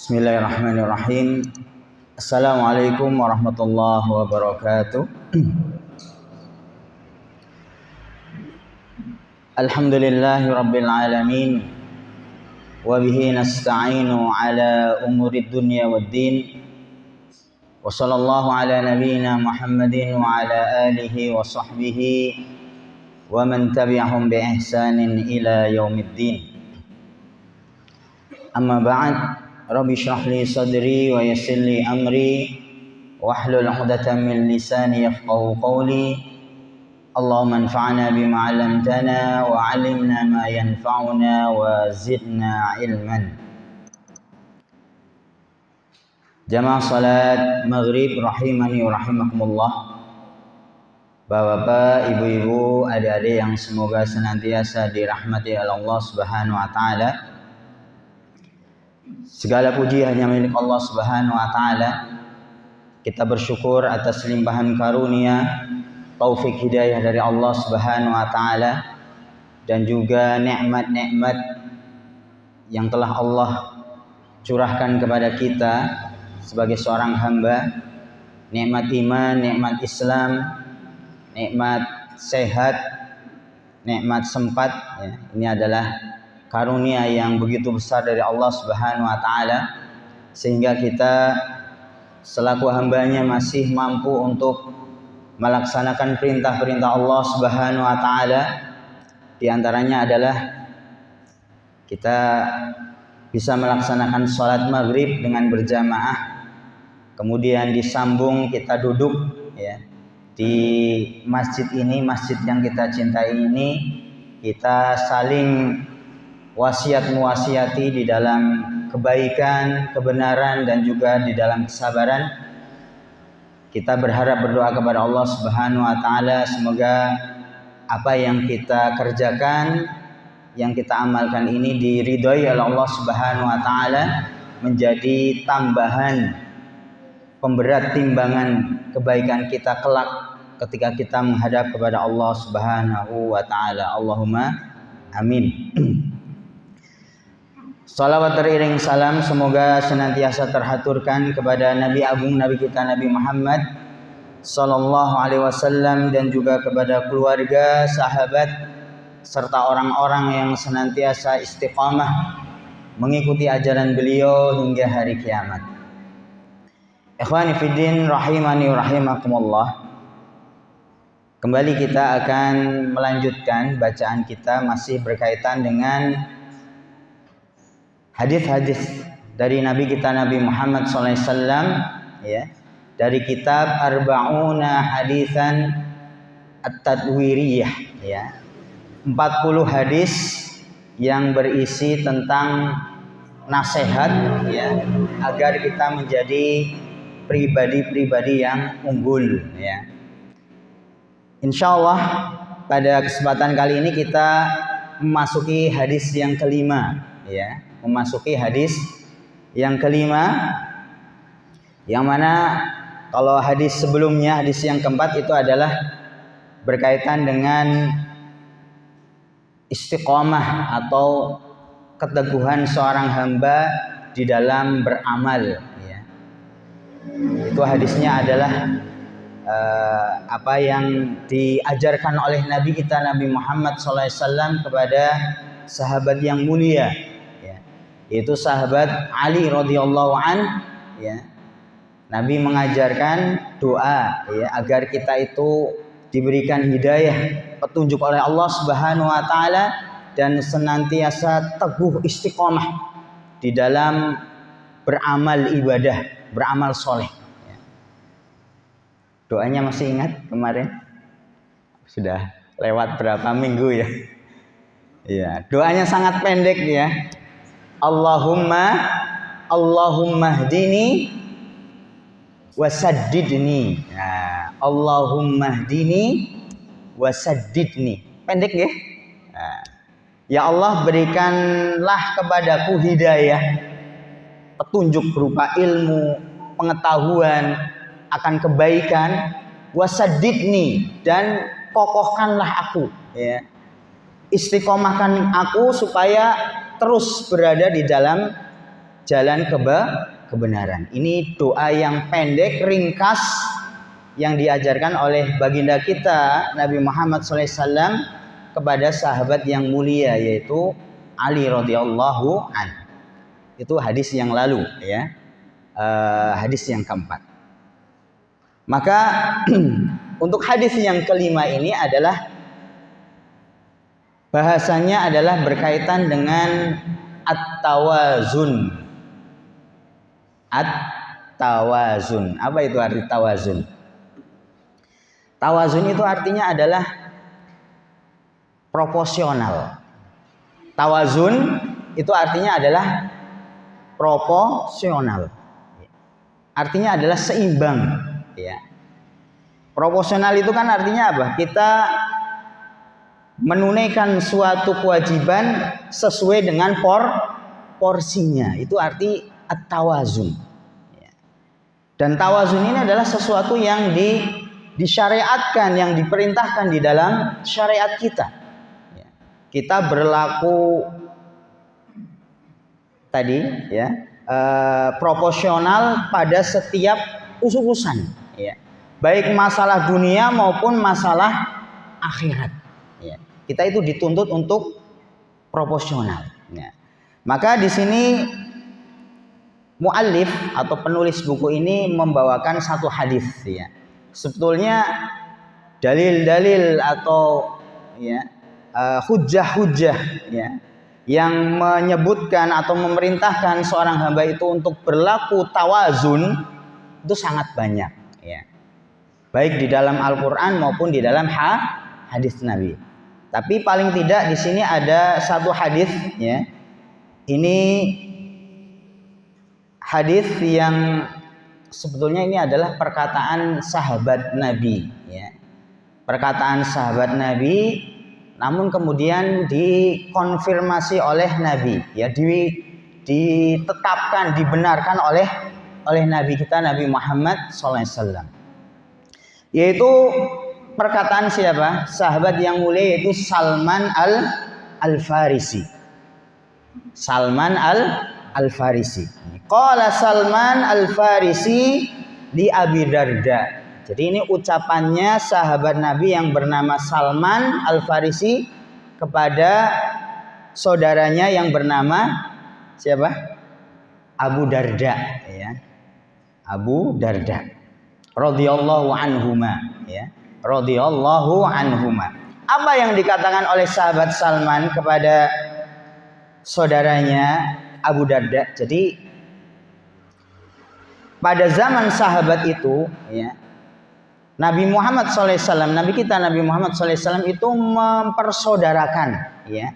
Bismillahirrahmanirrahim. Assalamualaikum warahmatullahi wabarakatuh. Alhamdulillahi rabbil alamin. Wa bihi nasta'inu ala umurid dunya waddin. Wa sallallahu ala nabiyyina Muhammadin wa ala alihi wa sahbihi wa man tabi'ahum bi ihsanin ila yaumiddin. Amma ba'd. Rabbi shrah li sadri wa yassir li amri wahlul 'uqdatam min lisani yafqahu qawli. Allahumma anfa'na bima 'allamtana wa 'allimna ma yanfa'una wa zidna ilman. Jamaah salat maghrib rahimani wa rahimakumullah. Bapak-bapak, ibu-ibu, adik-adik yang semoga senantiasa dirahmati oleh Allah Subhanahu wa taala. Segala puji hanya milik Allah Subhanahu wa taala. Kita bersyukur atas limpahan karunia, taufik hidayah dari Allah Subhanahu wa taala dan juga nikmat-nikmat yang telah Allah curahkan kepada kita sebagai seorang hamba. Nikmat iman, nikmat Islam, nikmat sehat, nikmat sempat, ya. Ini adalah karunia yang begitu besar dari Allah Subhanahu wa taala sehingga kita selaku hambanya masih mampu untuk melaksanakan perintah-perintah Allah Subhanahu wa taala. Di antaranya adalah kita bisa melaksanakan sholat maghrib dengan berjamaah, kemudian disambung kita duduk, ya, di masjid ini, masjid yang kita cintai ini, kita saling wasiat muwasiati di dalam kebaikan, kebenaran dan juga di dalam kesabaran. Kita berharap berdoa kepada Allah Subhanahu wa taala semoga apa yang kita kerjakan, yang kita amalkan ini diridhoi oleh Allah Subhanahu wa taala, menjadi tambahan pemberat timbangan kebaikan kita kelak ketika kita menghadap kepada Allah Subhanahu wa taala. Allahumma amin. Salawat teriring salam semoga senantiasa terhaturkan kepada Nabi Agung Nabi kita Nabi Muhammad sallallahu alaihi wasallam dan juga kepada keluarga, sahabat serta orang-orang yang senantiasa istiqamah mengikuti ajaran beliau hingga hari kiamat. Ikhwani fiddin rahimani wa rahimakumullah. Kembali kita akan melanjutkan bacaan kita masih berkaitan dengan hadis-hadis dari Nabi kita Nabi Muhammad SAW, ya, dari kitab Arba'una Hadisan At-Tadwiriyah, ya, 40 hadis yang berisi tentang nasihat, ya, agar kita menjadi pribadi-pribadi yang unggul, ya. Insyaallah pada kesempatan kali ini kita memasuki hadis yang kelima, ya. Memasuki hadis yang kelima, yang mana kalau hadis sebelumnya, hadis yang keempat itu adalah berkaitan dengan istiqomah atau keteguhan seorang hamba di dalam beramal, ya. Itu hadisnya adalah apa yang diajarkan oleh Nabi kita Nabi Muhammad SAW kepada sahabat yang mulia, yaitu sahabat Ali radhiyallahu an, ya. Nabi mengajarkan doa, ya, agar kita itu diberikan hidayah, petunjuk oleh Allah Subhanahu wa taala dan senantiasa teguh istiqomah di dalam beramal ibadah, beramal soleh, ya. Doanya masih ingat kemarin? Sudah lewat berapa minggu, ya? Ya, doanya sangat pendek, ya. Allahumma hdini wasaddidni. Nah, Allahumma hdini wasaddidni. Pendek, ya? Nah, ya Allah, berikanlah kepadaku hidayah, petunjuk berupa ilmu, pengetahuan akan kebaikan, wasaddidni, dan kokohkanlah aku, ya. Istiqomahkan aku supaya terus berada di dalam jalan kebenaran. Ini doa yang pendek, ringkas yang diajarkan oleh baginda kita Nabi Muhammad SAW kepada sahabat yang mulia, yaitu Ali radhiyallahu anhu. Itu hadis yang lalu, ya. Hadis yang keempat. Maka untuk hadis yang kelima ini adalah bahasanya adalah berkaitan dengan at-tawazun. At-tawazun. Apa itu arti tawazun? Tawazun itu artinya adalah proporsional. Tawazun itu artinya adalah proporsional. Artinya adalah seimbang, ya. Proporsional itu kan artinya apa? Kita menunaikan suatu kewajiban sesuai dengan porsinya. Itu arti at-tawazun. Dan tawazun ini adalah sesuatu yang disyariatkan, yang diperintahkan di dalam syariat kita. Kita berlaku tadi, ya, proporsional pada setiap urusan, ya. Baik masalah dunia maupun masalah akhirat. Ya. Kita itu dituntut untuk proporsional. Ya. Maka di sini muallif atau penulis buku ini membawakan satu hadis, ya. Sebetulnya dalil-dalil atau, ya, hujjah-hujjah, ya, yang menyebutkan atau memerintahkan seorang hamba itu untuk berlaku tawazun itu sangat banyak, ya. Baik di dalam Al-Qur'an maupun di dalam hadis Nabi. Tapi paling tidak di sini ada satu hadis, ya. Ini hadis yang sebetulnya ini adalah perkataan sahabat Nabi, ya. Perkataan sahabat Nabi, namun kemudian dikonfirmasi oleh Nabi, ya, ditetapkan, dibenarkan oleh Nabi kita Nabi Muhammad SAW. Yaitu perkataan siapa? Sahabat yang mulia, yaitu Salman al-Farisi. Salman al-Farisi. Qala Salman al-Farisi li Abi Darda. Jadi ini ucapannya sahabat Nabi yang bernama Salman al-Farisi kepada saudaranya yang bernama siapa? Abu Darda, ya. Abu Darda radhiyallahu anhuma, ya. Radhiyallahu anhuma. Apa yang dikatakan oleh sahabat Salman kepada saudaranya Abu Darda? Jadi pada zaman sahabat itu, ya, Nabi Muhammad SAW, Nabi kita Nabi Muhammad SAW itu mempersaudarakan, ya,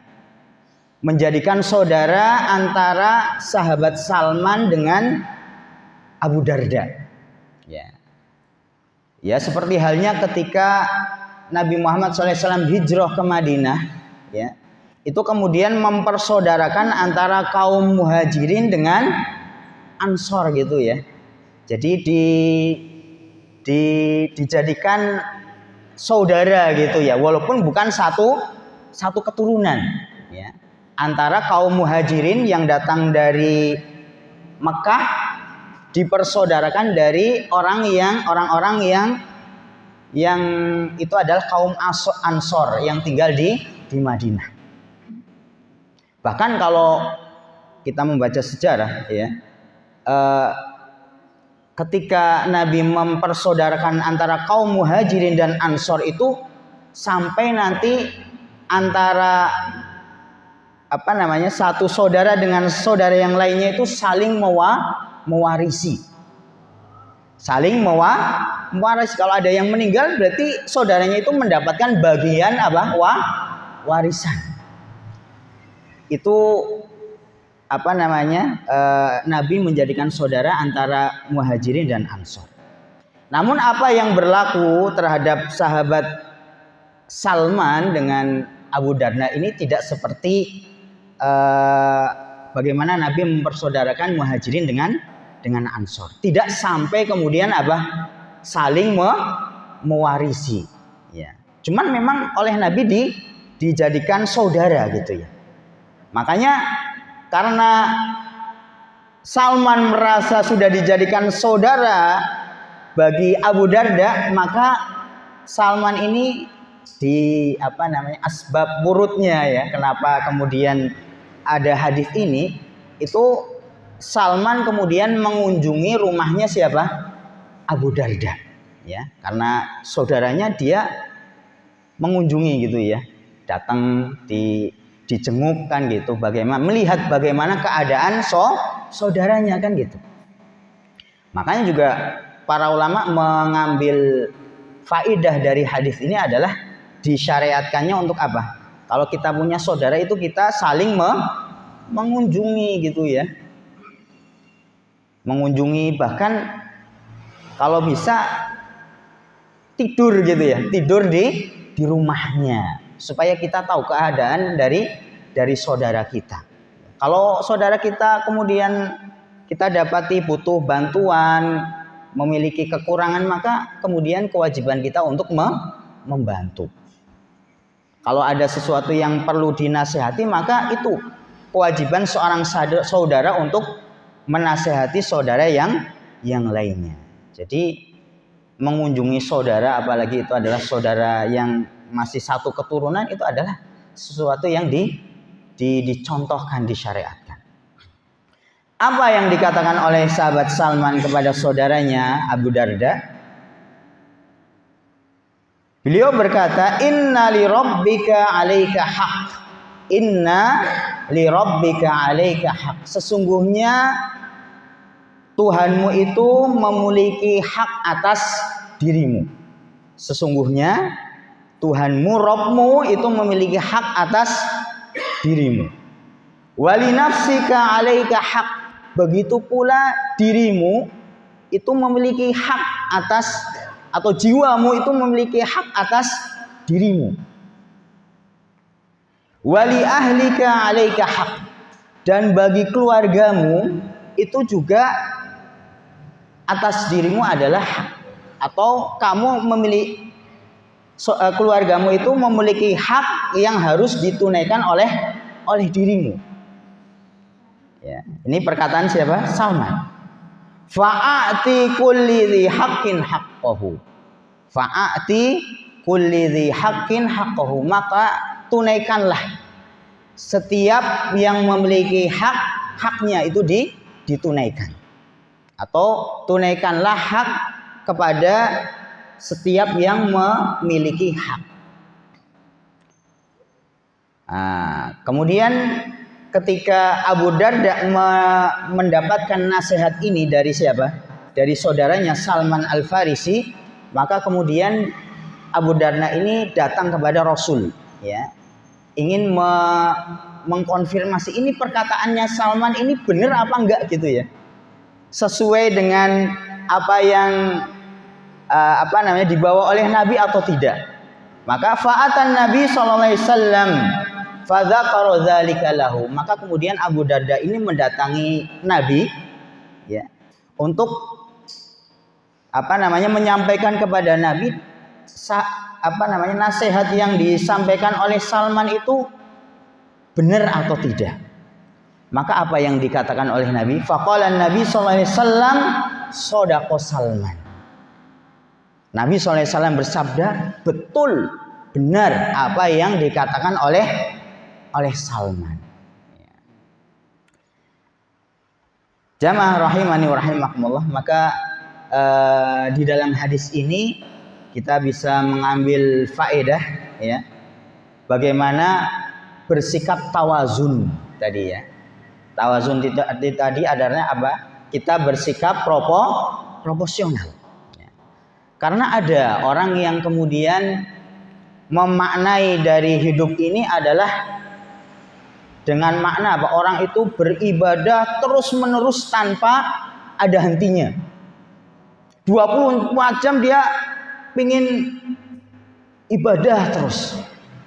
menjadikan saudara antara sahabat Salman dengan Abu Darda, ya. Ya, seperti halnya ketika Nabi Muhammad SAW hijrah ke Madinah, ya, itu kemudian mempersaudarakan antara kaum muhajirin dengan ansor, gitu, ya. Jadi dijadikan saudara, gitu, ya, walaupun bukan satu keturunan, ya, antara kaum muhajirin yang datang dari Mekah dipersaudarakan dari orang-orang yang itu adalah kaum ansor yang tinggal di Madinah. Bahkan kalau kita membaca sejarah, ya, ketika Nabi mempersaudarakan antara kaum muhajirin dan ansor itu sampai nanti antara satu saudara dengan saudara yang lainnya itu saling mewarisi. Saling mewarisi. Kalau ada yang meninggal berarti saudaranya itu mendapatkan bagian warisan. Itu Nabi menjadikan saudara antara muhajirin dan ansor. Namun apa yang berlaku terhadap sahabat Salman dengan Abu Darda ini tidak seperti bagaimana Nabi mempersaudarakan muhajirin dengan ansor. Tidak sampai kemudian saling mewarisi, ya. Cuman memang oleh Nabi dijadikan saudara, gitu, ya. Makanya karena Salman merasa sudah dijadikan saudara bagi Abu Darda, maka Salman ini di asbab wurudnya ya, kenapa kemudian ada hadis ini, itu Salman kemudian mengunjungi rumahnya siapa? Abu Darda ya, karena saudaranya dia mengunjungi gitu ya, datang dijenguk kan gitu, melihat bagaimana keadaan saudaranya kan gitu. Makanya juga para ulama mengambil faidah dari hadis ini adalah disyariatkannya untuk apa? Kalau kita punya saudara itu kita saling mengunjungi gitu ya, mengunjungi, bahkan kalau bisa tidur gitu ya, tidur di rumahnya supaya kita tahu keadaan dari saudara kita. Kalau saudara kita kemudian kita dapati butuh bantuan, memiliki kekurangan, maka kemudian kewajiban kita untuk membantu. Kalau ada sesuatu yang perlu dinasehati, maka itu kewajiban seorang saudara untuk menasehati saudara yang lainnya. Jadi mengunjungi saudara, apalagi itu adalah saudara yang masih satu keturunan, itu adalah sesuatu yang dicontohkan, disyariatkan. Apa yang dikatakan oleh sahabat Salman kepada saudaranya Abu Darda? Beliau berkata, inna li rabbika 'alaika haqq. Inna li rabbika 'alaika haqq. Sesungguhnya Tuhanmu itu memiliki hak atas dirimu. Sesungguhnya Tuhanmu, Rabbmu itu memiliki hak atas dirimu. Wali nafsika 'alaika haq. Begitu pula dirimu itu memiliki hak atas, atau jiwamu itu memiliki hak atas dirimu. Wali ahlika 'alaika haq. Dan bagi keluargamu itu juga atas dirimu adalah hak, atau kamu memiliki keluargamu itu memiliki hak yang harus ditunaikan oleh dirimu. Ya, ini perkataan siapa? Salman. Fa'ati kulli dzi haqqin haqqahu. Fa'ati kulli dzi haqqin haqqahu. Maka tunaikanlah setiap yang memiliki haknya itu ditunaikan. Atau tunaikanlah hak kepada setiap yang memiliki hak. Kemudian ketika Abu Darda mendapatkan nasihat ini dari siapa? Dari saudaranya Salman Al-Farisi, maka kemudian Abu Darda ini datang kepada Rasul, ya, ingin mengkonfirmasi ini perkataannya Salman ini benar apa enggak gitu ya, sesuai dengan apa yang dibawa oleh Nabi atau tidak. Maka fa'atan Nabi sallallahu alaihi wasallam fadzakara dzalika lahu. Maka kemudian Abu Darda ini mendatangi Nabi, ya, untuk menyampaikan kepada Nabi nasihat yang disampaikan oleh Salman itu benar atau tidak. Maka apa yang dikatakan oleh Nabi? Faqala Nabi sallallahu alaihi wasallam shadaqa Salman. Nabi sallallahu alaihi wasallam bersabda, betul, benar apa yang dikatakan oleh Salman. Jamaah rahimani wa rahimakumullah. Maka di dalam hadis ini kita bisa mengambil faedah, ya, bagaimana bersikap tawazun tadi, ya. Tawazun tadi adalah apa? Kita bersikap proporsional. Ya. Karena ada orang yang kemudian memaknai dari hidup ini adalah dengan makna apa? Orang itu beribadah terus-menerus tanpa ada hentinya. 24 jam dia pingin ibadah terus.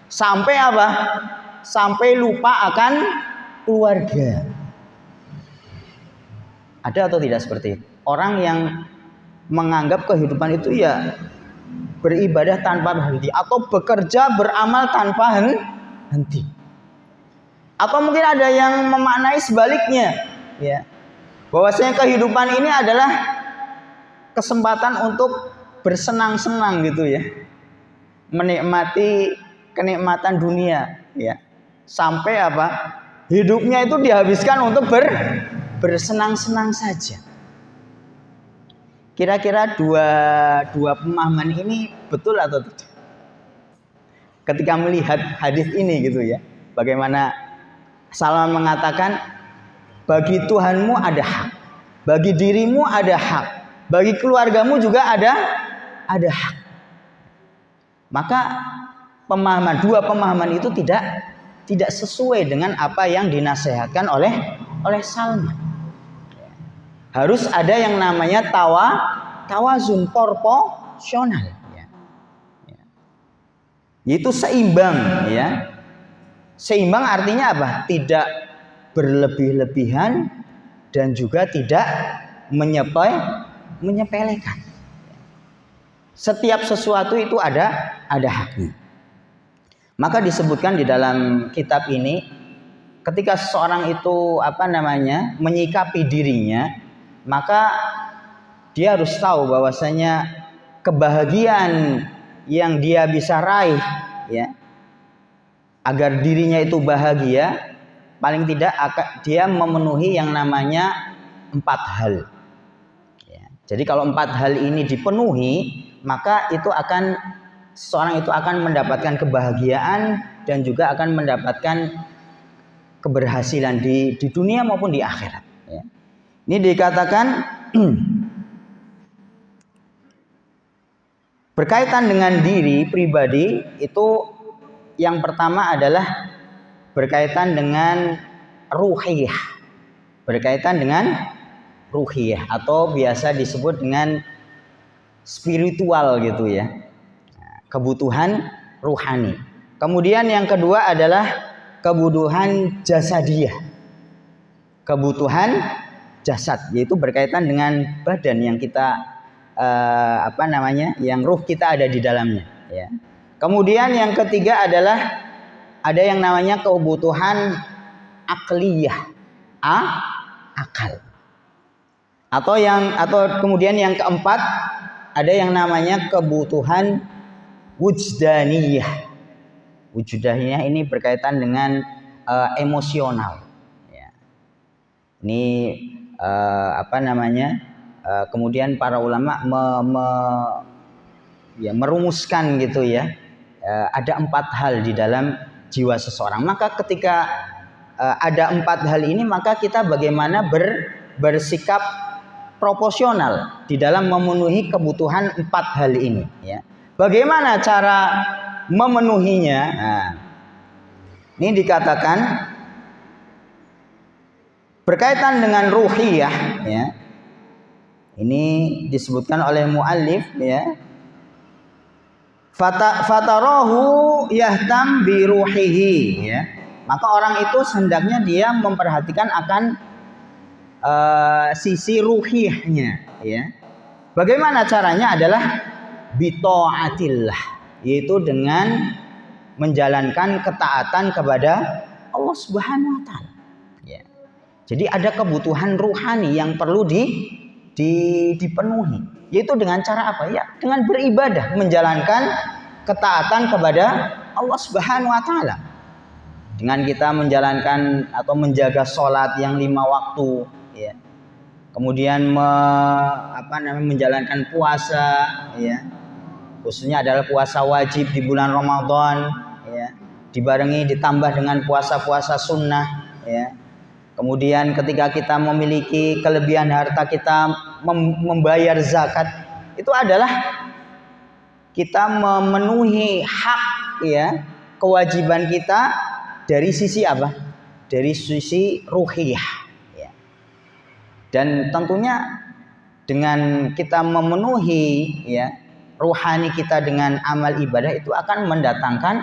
Sampai apa? Sampai lupa akan keluarga. Ada atau tidak seperti itu? Orang yang menganggap kehidupan itu ya beribadah tanpa henti, atau bekerja beramal tanpa henti. Atau mungkin ada yang memaknai sebaliknya, ya. Bahwasanya kehidupan ini adalah kesempatan untuk bersenang-senang gitu ya. Menikmati kenikmatan dunia ya. Sampai apa? Hidupnya itu dihabiskan untuk bersenang-senang saja. Kira-kira dua pemahaman ini betul atau tidak? Ketika melihat hadis ini gitu ya, bagaimana Salman mengatakan, bagi Tuhanmu ada hak, bagi dirimu ada hak, bagi keluargamu juga ada hak. Maka dua pemahaman itu tidak sesuai dengan apa yang dinasihatkan oleh Salman. Harus ada yang namanya tawazun proporsional ya. Yaitu seimbang ya. Seimbang artinya apa? Tidak berlebih-lebihan dan juga tidak menyepelekan. Setiap sesuatu itu ada haknya. Maka disebutkan di dalam kitab ini, ketika seseorang itu menyikapi dirinya, maka dia harus tahu bahwasanya kebahagiaan yang dia bisa raih ya, agar dirinya itu bahagia, paling tidak dia memenuhi yang namanya 4 hal ya. Jadi kalau 4 hal ini dipenuhi, maka seseorang itu akan mendapatkan kebahagiaan dan juga akan mendapatkan keberhasilan di dunia maupun di akhirat ya. Ini dikatakan berkaitan dengan diri pribadi itu, yang pertama adalah berkaitan dengan ruhiyah. Berkaitan dengan ruhiyah atau biasa disebut dengan spiritual gitu ya. Kebutuhan ruhani. Kemudian yang kedua adalah kebutuhan jasadiyah. Kebutuhan jasad, yaitu berkaitan dengan badan yang kita yang ruh kita ada di dalamnya ya. Kemudian yang ketiga adalah ada yang namanya kebutuhan akliyah, akal. Atau kemudian yang keempat ada yang namanya kebutuhan wujdaniyah. Wujdaniyah ini berkaitan dengan emosional ya. Ini kemudian para ulama merumuskan gitu ya, ada 4 hal di dalam jiwa seseorang. Maka ketika ada 4 hal ini, maka kita bagaimana bersikap proporsional di dalam memenuhi kebutuhan 4 hal ini ya. Bagaimana cara memenuhinya? Nah, ini dikatakan berkaitan dengan ruhiyah ya. Ini disebutkan oleh muallif ya. Fatarahu yahtam bi ruhihi ya. Maka orang itu hendaknya dia memperhatikan akan sisi ruhiyahnya ya. Bagaimana caranya? Adalah bitaatillah, yaitu dengan menjalankan ketaatan kepada Allah Subhanahu wa taala ya. Jadi ada kebutuhan ruhani yang perlu dipenuhi, yaitu dengan cara apa ya? Dengan beribadah, menjalankan ketaatan kepada Allah Subhanahu wa taala. Dengan kita menjalankan atau menjaga sholat yang 5 waktu ya. Kemudian menjalankan puasa ya. Khususnya adalah puasa wajib di bulan Ramadan ya. Dibarengi ditambah dengan puasa-puasa sunnah ya. Kemudian ketika kita memiliki kelebihan harta, kita membayar zakat, itu adalah kita memenuhi hak ya, kewajiban kita dari sisi apa? Dari sisi ruhiyah ya. Dan tentunya dengan kita memenuhi ya ruhani kita dengan amal ibadah, itu akan mendatangkan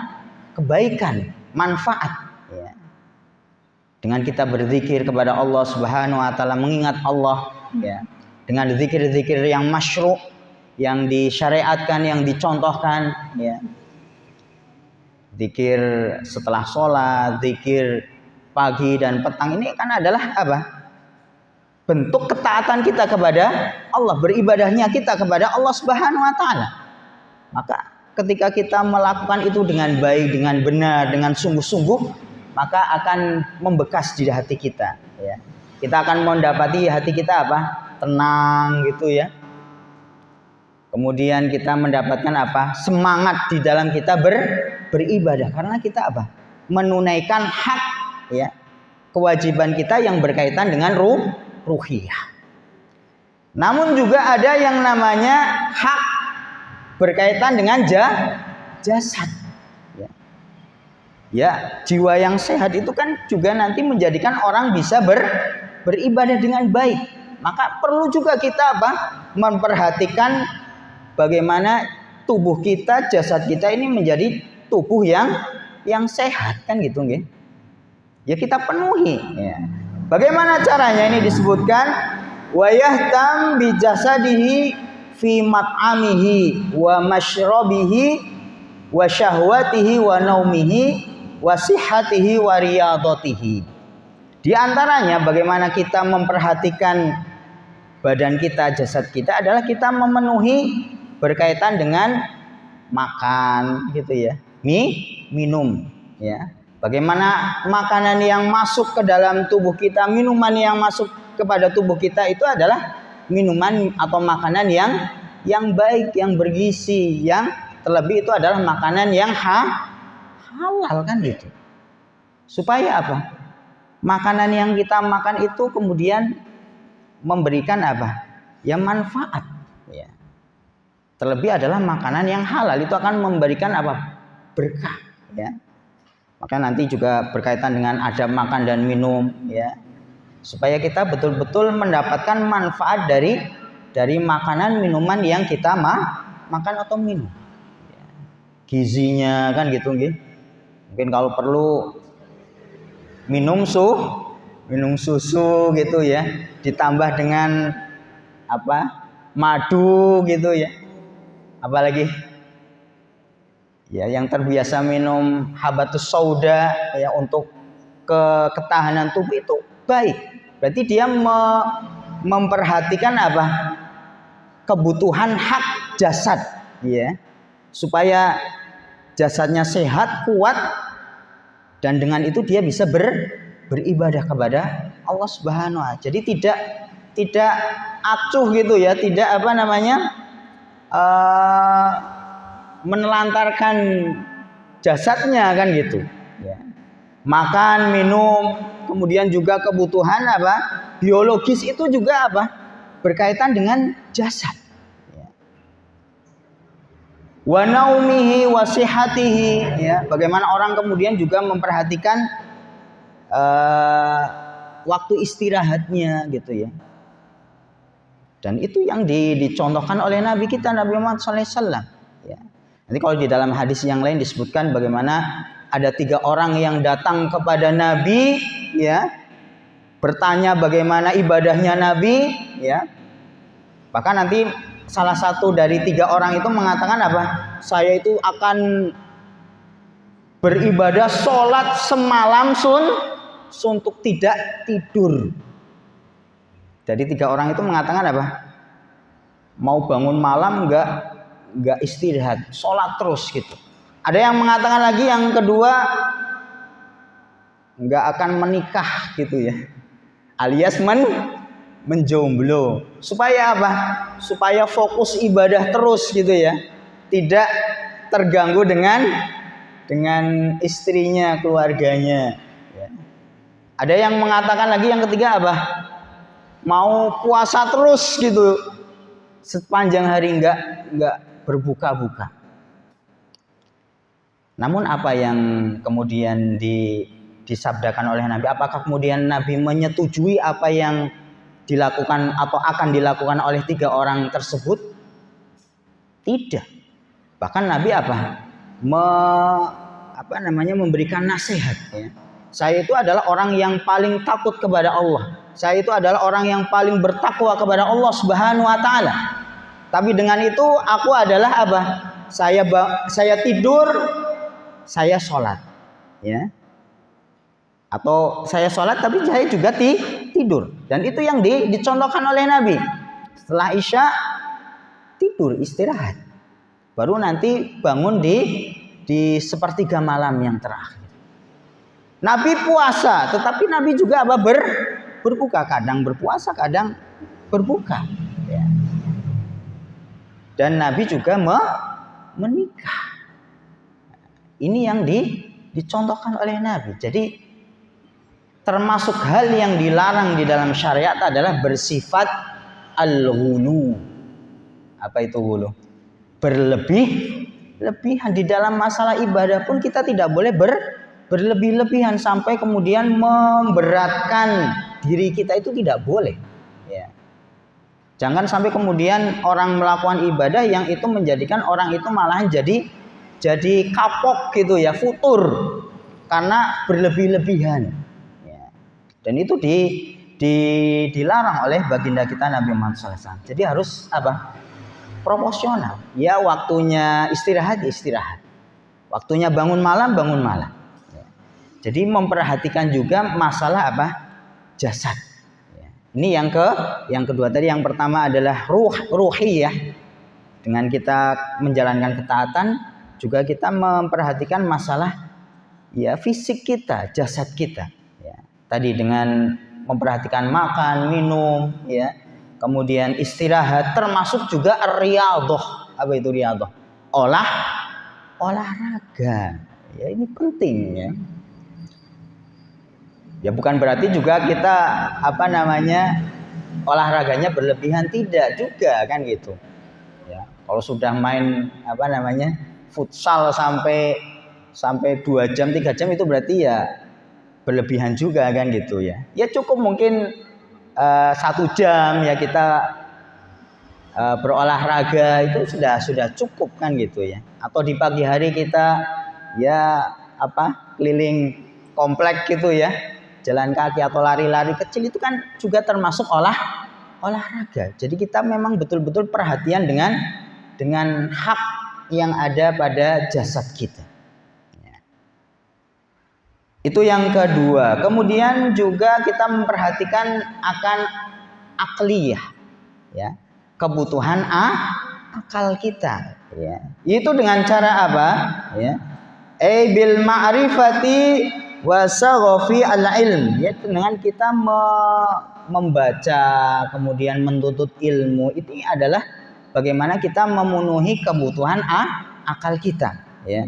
kebaikan, manfaat ya. Dengan kita berzikir kepada Allah Subhanahu wa taala, mengingat Allah ya, dengan zikir-zikir yang masyru', yang disyariatkan, yang dicontohkan ya. Zikir setelah sholat, zikir pagi dan petang, ini kan adalah apa? bentuk ketaatan kita kepada Allah, beribadahnya kita kepada Allah Subhanahu wa taala. Maka ketika kita melakukan itu dengan baik, dengan benar, dengan sungguh-sungguh, maka akan membekas di hati kita, ya. Kita akan mendapati hati kita apa? Tenang gitu ya. Kemudian kita mendapatkan apa? Semangat di dalam kita beribadah, karena kita apa? Menunaikan hak, ya, kewajiban kita yang berkaitan dengan ruhiyah. Namun juga ada yang namanya hak berkaitan dengan jasad. Ya, jiwa yang sehat itu kan juga nanti menjadikan orang bisa beribadah dengan baik. Maka perlu juga kita apa? Memperhatikan bagaimana tubuh kita, jasad kita ini menjadi tubuh yang sehat, kan gitu nggih. Ya kita penuhi, ya. Bagaimana caranya ini disebutkan wa yahtam bi jasadihi fi mat'amihi wa mashrabihi wa syahwatihi wa naumihi wa sihhatihi wa riyadatihi. Di antaranya bagaimana kita memperhatikan badan kita, jasad kita adalah kita memenuhi berkaitan dengan makan gitu ya. Minum ya. Bagaimana makanan yang masuk ke dalam tubuh kita, minuman yang masuk kepada tubuh kita itu adalah minuman atau makanan yang baik, yang bergizi, yang terlebih itu adalah makanan yang halal, kan gitu. Supaya apa? Makanan yang kita makan itu kemudian memberikan apa? Ya manfaat, ya. Terlebih adalah makanan yang halal itu akan memberikan apa? Berkah, ya. Maka nanti juga berkaitan dengan adab makan dan minum, ya. Supaya kita betul-betul mendapatkan manfaat dari makanan minuman yang kita makan atau minum. Ya. Gizinya kan gitu nggih. Mungkin kalau perlu minum susu gitu ya, ditambah dengan apa? Madu gitu ya. Apalagi ya yang terbiasa minum habatus sauda ya untuk ketahanan tubuh itu baik. Berarti dia memperhatikan apa? Kebutuhan hak jasad, ya. Supaya jasadnya sehat, kuat, dan dengan itu dia bisa beribadah kepada Allah Subhanahu wa taala. Jadi tidak acuh gitu ya, tidak apa namanya? Menelantarkan jasadnya kan gitu ya. Makan, minum, kemudian juga kebutuhan apa? Biologis itu juga apa? Berkaitan dengan jasad ya. Wa naumihi wa sihhatihi ya. Bagaimana orang kemudian juga memperhatikan waktu istirahatnya gitu ya. Dan itu yang dicontohkan oleh Nabi kita Nabi Muhammad SAW. Ya. Nanti kalau di dalam hadis yang lain disebutkan bagaimana ada 3 orang yang datang kepada Nabi, ya, bertanya bagaimana ibadahnya Nabi, ya. Bahkan nanti salah satu dari 3 orang itu mengatakan apa? Saya itu akan beribadah sholat semalam suntuk tidak tidur. Jadi 3 orang itu mengatakan apa? Mau bangun malam enggak istirahat, sholat terus gitu. Ada yang mengatakan lagi yang kedua enggak akan menikah gitu ya. Alias menjomblo. Supaya apa? Supaya fokus ibadah terus gitu ya. Tidak terganggu dengan istrinya, keluarganya. Ya. Ada yang mengatakan lagi yang ketiga apa? Mau puasa terus gitu sepanjang hari enggak berbuka-buka. Namun apa yang kemudian disabdakan oleh Nabi? Apakah kemudian Nabi menyetujui apa yang dilakukan atau akan dilakukan oleh 3 orang tersebut? Tidak. Bahkan Nabi memberikan nasihat. Ya. Saya itu adalah orang yang paling takut kepada Allah. Saya itu adalah orang yang paling bertakwa kepada Allah Subhanahu wa taala. Tapi dengan itu aku adalah apa? Saya tidur, saya sholat, ya. Atau saya sholat tapi saya juga tidur. Dan itu yang dicontohkan oleh Nabi. Setelah Isya tidur, istirahat. Baru nanti bangun di sepertiga malam yang terakhir. Nabi puasa, tetapi Nabi juga berbuka. Kadang berpuasa, kadang berbuka. Ya. Dan Nabi juga menikah. Ini yang dicontohkan oleh Nabi. Jadi termasuk hal yang dilarang di dalam syariat adalah bersifat al-ghulu. Apa itu ghulu? Berlebihan di dalam masalah ibadah pun kita tidak boleh berlebih-lebihan sampai kemudian memberatkan diri kita, itu tidak boleh. Ya. Jangan sampai kemudian orang melakukan ibadah yang itu menjadikan orang itu malahan jadi kapok gitu ya, futur karena berlebih-lebihan. Ya. Dan itu dilarang oleh baginda kita Nabi Muhammad SAW. Jadi harus apa? Proporsional. Ya, waktunya istirahat, waktunya bangun malam. Ya. Jadi memperhatikan juga masalah apa? Jasad. Ya. Ini yang kedua tadi. Yang pertama adalah ruhiyah. Dengan kita menjalankan ketaatan, juga kita memperhatikan masalah ya fisik kita, jasad kita. Ya. Tadi dengan memperhatikan makan, minum, ya. Kemudian istirahat, termasuk juga riyadhah. Apa itu riyadhah? Olahraga. Ya, ini penting ya. Ya bukan berarti juga kita olahraganya berlebihan, tidak juga kan gitu. Ya, kalau sudah main futsal sampai 2 jam 3 jam itu berarti ya berlebihan juga kan gitu ya. Ya cukup mungkin 1 jam ya kita berolahraga itu sudah cukup kan gitu ya. Atau di pagi hari kita ya keliling komplek gitu ya, jalan kaki atau lari-lari kecil, itu kan juga termasuk olahraga. Jadi kita memang betul-betul perhatian dengan hak yang ada pada jasad kita. Itu yang kedua. Kemudian juga kita memperhatikan akan akliyah, ya, kebutuhan akal kita. Ya. Itu dengan cara apa? Ya. Bil ma'rifati wa saghafi al-ilm. Yaitu dengan kita membaca, kemudian menuntut ilmu. Itu adalah bagaimana kita memenuhi kebutuhan akal kita. Ya.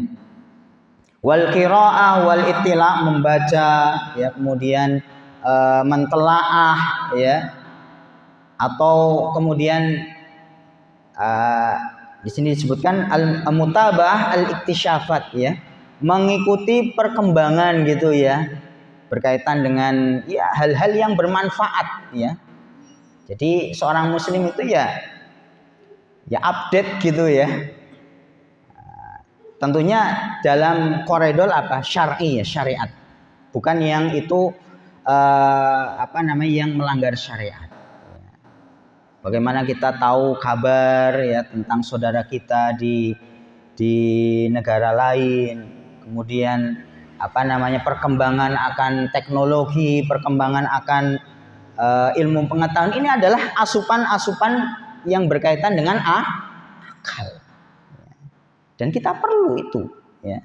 Wal qiraah wal ittila, membaca ya, kemudian mentelaah ya, atau kemudian di sini disebutkan al-mutabah al-iktisyafat ya, mengikuti perkembangan gitu ya, berkaitan dengan ya hal-hal yang bermanfaat ya. Jadi seorang muslim itu ya update gitu ya. Tentunya dalam koridor syar'i ya, syariat. Bukan yang itu yang melanggar syariat. Bagaimana kita tahu kabar ya tentang saudara kita di negara lain. Kemudian perkembangan akan teknologi, perkembangan akan ilmu pengetahuan, ini adalah asupan-asupan yang berkaitan dengan akal. Dan kita perlu itu ya.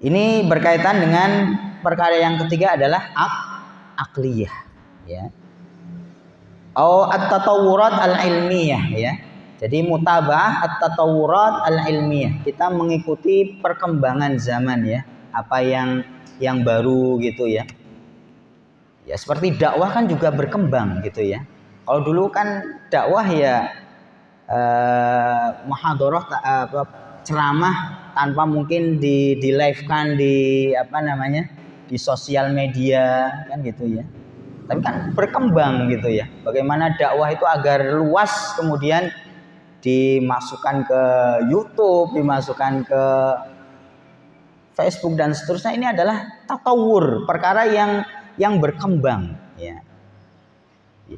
Ini berkaitan dengan perkara yang ketiga adalah akliyah ya. At-tatawurat al-ilmiyah ya. Jadi mutabah at-tatawurat al-ilmiyah. Kita mengikuti perkembangan zaman ya. Apa yang baru gitu ya. Ya seperti dakwah kan juga berkembang gitu ya. Kalau dulu kan dakwah ya muhadharah ceramah tanpa mungkin di live-kan di sosial media kan gitu ya. Tapi kan berkembang gitu ya. Bagaimana dakwah itu agar luas, kemudian dimasukkan ke YouTube, dimasukkan ke Facebook dan seterusnya. Ini adalah tatawur, perkara yang berkembang ya.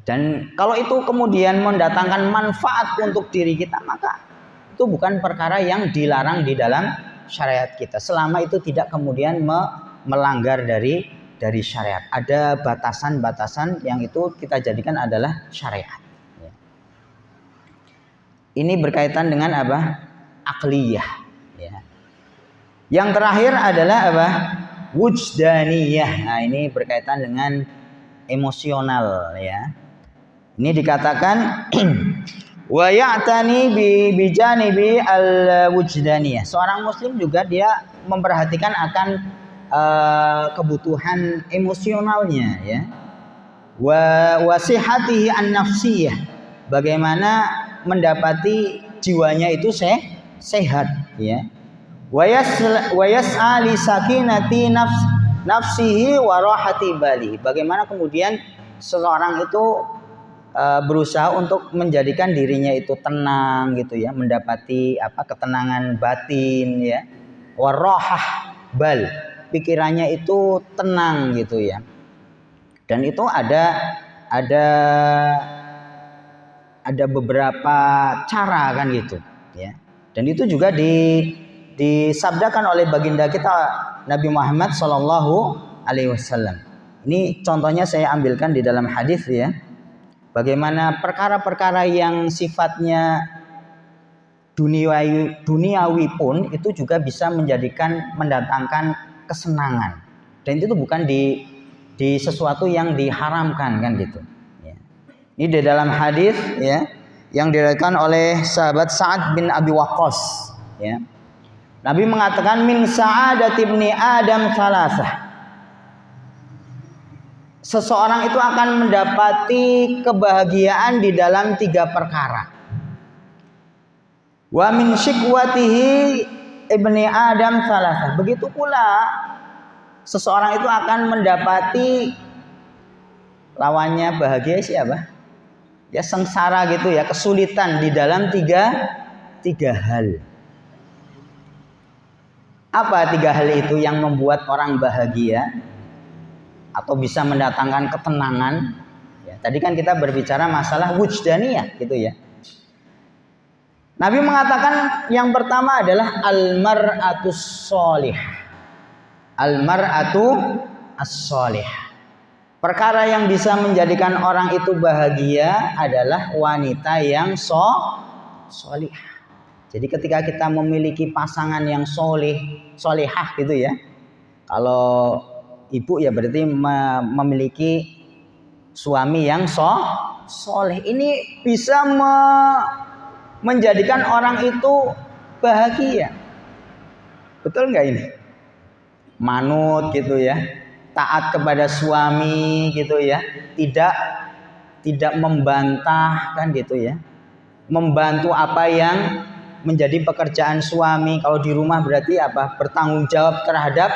Dan kalau itu kemudian mendatangkan manfaat untuk diri kita, maka itu bukan perkara yang dilarang di dalam syariat kita, selama itu tidak kemudian melanggar dari dari syariat. Ada batasan-batasan yang itu kita jadikan adalah syariat. Ini berkaitan dengan apa? Akliyah. Ya. Yang terakhir adalah apa? Wujdaniyah. Nah, ini berkaitan dengan emosional, ya. Ini dikatakan wa ya'tani bi janibi al-wujdaniyah. Seorang muslim juga dia memperhatikan akan kebutuhan emosionalnya, ya. Wa wasihatihi an-nafsiyah. Bagaimana mendapati jiwanya itu sehat, ya. Wa yas'a li sakinati nafsihi wa rahati bali. Bagaimana kemudian seseorang itu berusaha untuk menjadikan dirinya itu tenang, gitu ya, mendapati ketenangan batin, ya. Wa rahah bal, pikirannya itu tenang, gitu ya. Dan itu ada beberapa cara kan gitu, ya. Dan itu juga disabdakan oleh baginda kita Nabi Muhammad SAW. Ini contohnya saya ambilkan di dalam hadis, ya. Bagaimana perkara-perkara yang sifatnya duniawi pun itu juga bisa mendatangkan kesenangan. Dan itu bukan di sesuatu yang diharamkan kan gitu. Ini di dalam hadis, ya, yang diriwayatkan oleh sahabat Sa'ad bin Abi Waqqas, ya. Nabi mengatakan min sa'adati ibni Adam salasah. Seseorang itu akan mendapati kebahagiaan di dalam 3 perkara. Wa min syikwatihi ibni Adam salasah. Begitu pula seseorang itu akan mendapati lawannya bahagia siapa? Ya sengsara gitu ya, kesulitan di dalam tiga hal. Apa 3 hal itu yang membuat orang bahagia atau bisa mendatangkan ketenangan? Ya, tadi kan kita berbicara masalah wujdaniyah gitu ya. Nabi mengatakan yang pertama adalah al-mar'atus sholihah. Al-mar'atu as-sholihah. Perkara yang bisa menjadikan orang itu bahagia adalah wanita yang sholihah. Jadi ketika kita memiliki pasangan yang sholihah gitu ya. Kalau ibu ya berarti memiliki suami yang sholih. Ini bisa menjadikan orang itu bahagia. Betul nggak ini? Manut gitu ya. Taat kepada suami gitu ya, tidak membantah kan gitu ya, membantu apa yang menjadi pekerjaan suami. Kalau di rumah berarti bertanggung jawab terhadap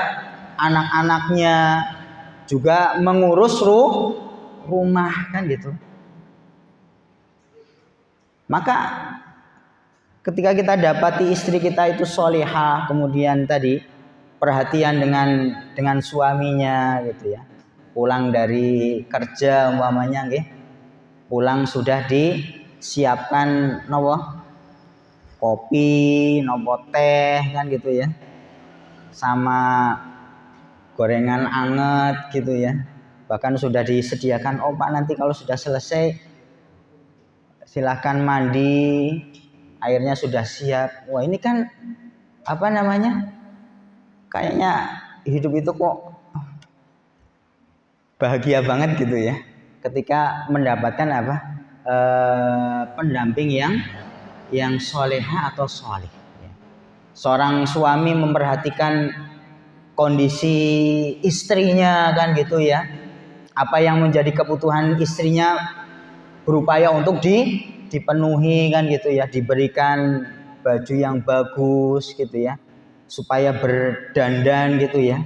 anak-anaknya, juga mengurus rumah kan gitu. Maka ketika kita dapati istri kita itu sholihah, kemudian tadi perhatian dengan suaminya gitu ya. Pulang dari kerja umpamanya nggih. Pulang sudah disiapkan kopi, teh kan gitu ya. Sama gorengan anget gitu ya. Bahkan sudah disediakan, Pak nanti kalau sudah selesai silahkan mandi, airnya sudah siap. Wah, ini kan kayaknya hidup itu kok bahagia banget gitu ya, ketika mendapatkan pendamping yang solehah atau solih. Seorang suami memperhatikan kondisi istrinya kan gitu ya, apa yang menjadi kebutuhan istrinya berupaya untuk dipenuhi kan gitu ya, diberikan baju yang bagus gitu ya, supaya berdandan gitu ya.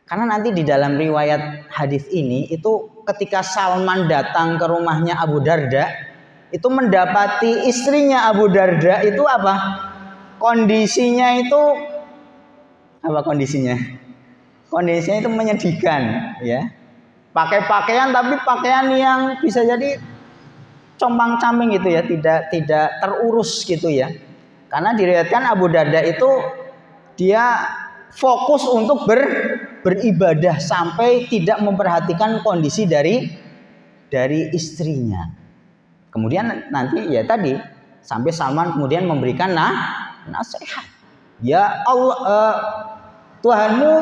Karena nanti di dalam riwayat hadis ini itu ketika Salman datang ke rumahnya Abu Darda, itu mendapati istrinya Abu Darda itu kondisinya itu itu menyedihkan ya. Pakai pakaian tapi pakaian yang bisa jadi compang-camping gitu ya, tidak terurus gitu ya. Karena diriwayatkan Abu Darda itu dia fokus untuk beribadah sampai tidak memperhatikan kondisi dari istrinya. Kemudian nanti ya tadi sampai Salman kemudian memberikan nasihat. Ya Allah, Tuhanmu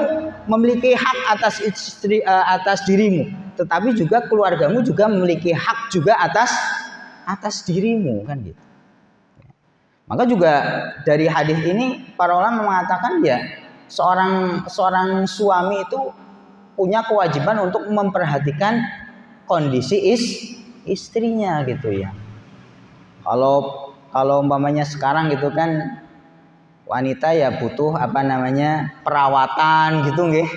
memiliki hak atas istri, atas dirimu, tetapi juga keluargamu juga memiliki hak juga atas dirimu, kan gitu. Maka juga dari hadis ini para ulama mengatakan ya seorang suami itu punya kewajiban untuk memperhatikan kondisi istrinya gitu ya. Kalau umpamanya sekarang gitu kan wanita ya butuh perawatan gitu nggih.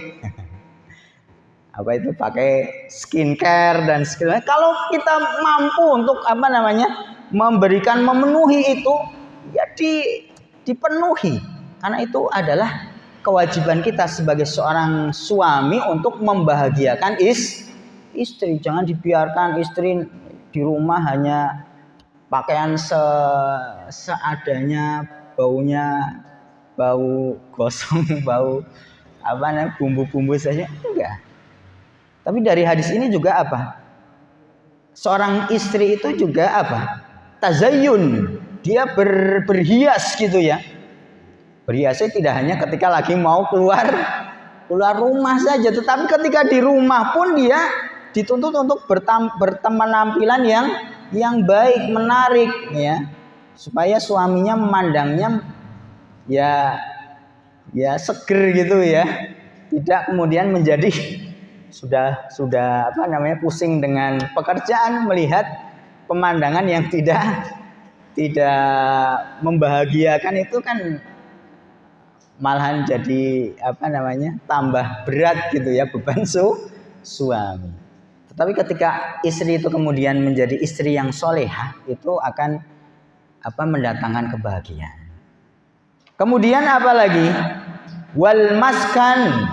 Apa itu pakai skincare dan segala. Kalau kita mampu untuk memberikan memenuhi itu ya dipenuhi, karena itu adalah kewajiban kita sebagai seorang suami untuk membahagiakan istri. Jangan dibiarkan istri di rumah hanya pakaian seadanya, baunya bau gosong, bau bumbu-bumbu saja, enggak. Tapi dari hadis ini juga seorang istri itu juga tazayyun, dia berhias gitu ya. Berhiasnya tidak hanya ketika lagi mau keluar rumah saja, tetapi ketika di rumah pun dia dituntut untuk berpenampilan yang baik, menarik ya, supaya suaminya memandangnya ya seger gitu ya, tidak kemudian menjadi sudah pusing dengan pekerjaan, melihat pemandangan yang tidak membahagiakan, itu kan malahan jadi tambah berat gitu ya beban suami. Tetapi ketika istri itu kemudian menjadi istri yang solehah, itu akan mendatangkan kebahagiaan. Kemudian apa lagi? Wal maskan,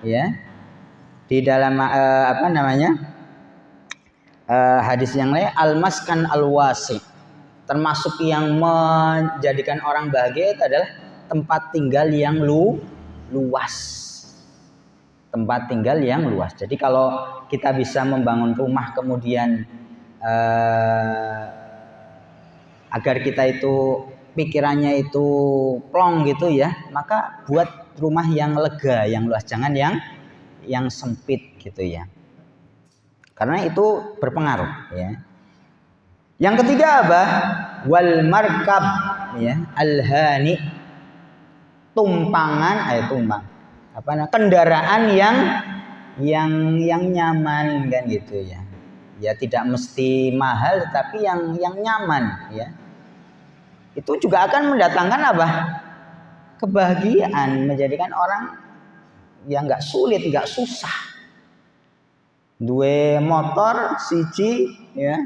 ya. Di dalam hadis yang lain, al maskan al wasi, termasuk yang menjadikan orang bahagia itu adalah tempat tinggal yang luas. Tempat tinggal yang luas. Jadi kalau kita bisa membangun rumah kemudian agar kita itu pikirannya itu plong gitu ya, maka buat rumah yang lega, yang luas, jangan yang sempit gitu ya. Karena itu berpengaruh ya. Yang ketiga wal markab ya, al-hani, kendaraan yang nyaman kan gitu ya. Ya tidak mesti mahal, tapi yang nyaman ya. Itu juga akan mendatangkan kebahagiaan, menjadikan orang yang enggak sulit, enggak susah. Duwe motor siji ya.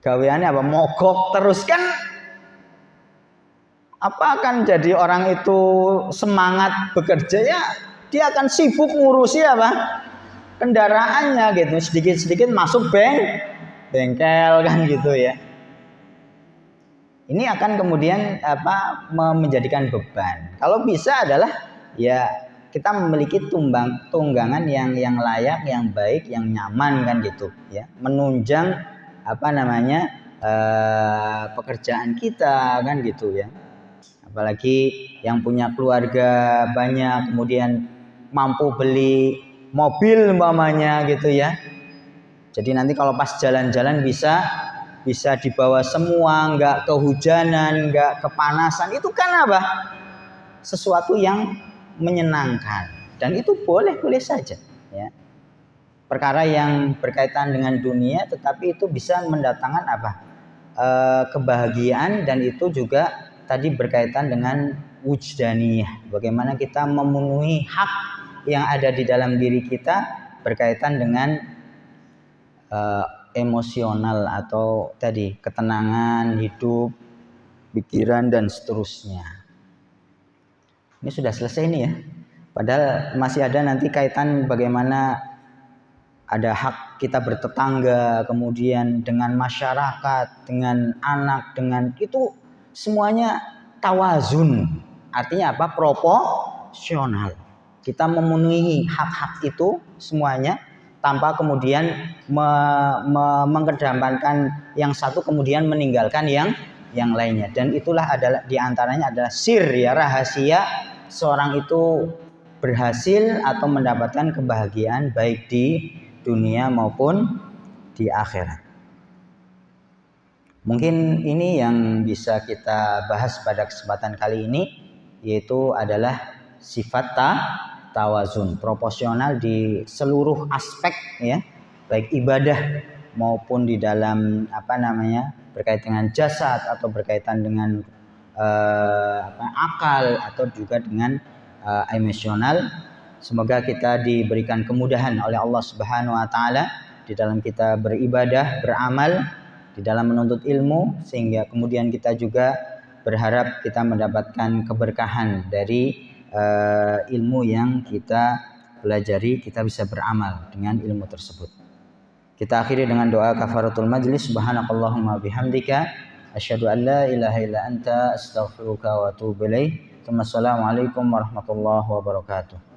Gaweane mogok terus kan akan jadi orang itu semangat bekerja ya, dia akan sibuk ngurusi kendaraannya gitu, sedikit-sedikit masuk bengkel kan gitu ya. Ini akan kemudian menjadikan beban. Kalau bisa adalah ya kita memiliki tunggangan yang layak, yang baik, yang nyaman kan gitu ya, menunjang pekerjaan kita kan gitu ya. Apalagi yang punya keluarga banyak, kemudian mampu beli mobil umpamanya gitu ya. Jadi nanti kalau pas jalan-jalan bisa dibawa semua, enggak kehujanan, enggak kepanasan. Itu kan sesuatu yang menyenangkan, dan itu boleh saja ya. Perkara yang berkaitan dengan dunia, tetapi itu bisa mendatangkan kebahagiaan, dan itu juga tadi berkaitan dengan wujdaniyah, bagaimana kita memenuhi hak yang ada di dalam diri kita berkaitan dengan emosional atau tadi ketenangan hidup, pikiran dan seterusnya. Ini sudah selesai nih ya. Padahal masih ada nanti kaitan bagaimana ada hak kita bertetangga, kemudian dengan masyarakat, dengan anak, dengan itu semuanya tawazun. Artinya proporsional. Kita memenuhi hak-hak itu semuanya tanpa kemudian mengedepankan yang satu kemudian meninggalkan yang lainnya. Dan itulah adalah diantaranya adalah sir, ya, rahasia seorang itu berhasil atau mendapatkan kebahagiaan baik di dunia maupun di akhirat. Mungkin ini yang bisa kita bahas pada kesempatan kali ini, yaitu adalah sifat tawazun, proporsional di seluruh aspek, ya, baik ibadah maupun di dalam berkaitan dengan jasad atau berkaitan dengan akal atau juga dengan emosional. Semoga kita diberikan kemudahan oleh Allah Subhanahu wa taala di dalam kita beribadah, beramal, di dalam menuntut ilmu, sehingga kemudian kita juga berharap kita mendapatkan keberkahan dari ilmu yang kita pelajari, kita bisa beramal dengan ilmu tersebut. Kita akhiri dengan doa kafaratul majlis. Subhanakallahumma bihamdika asyhadu an la ilaha illa anta astaghfiruka wa atubu ilaik. Assalamualaikum warahmatullahi wabarakatuh.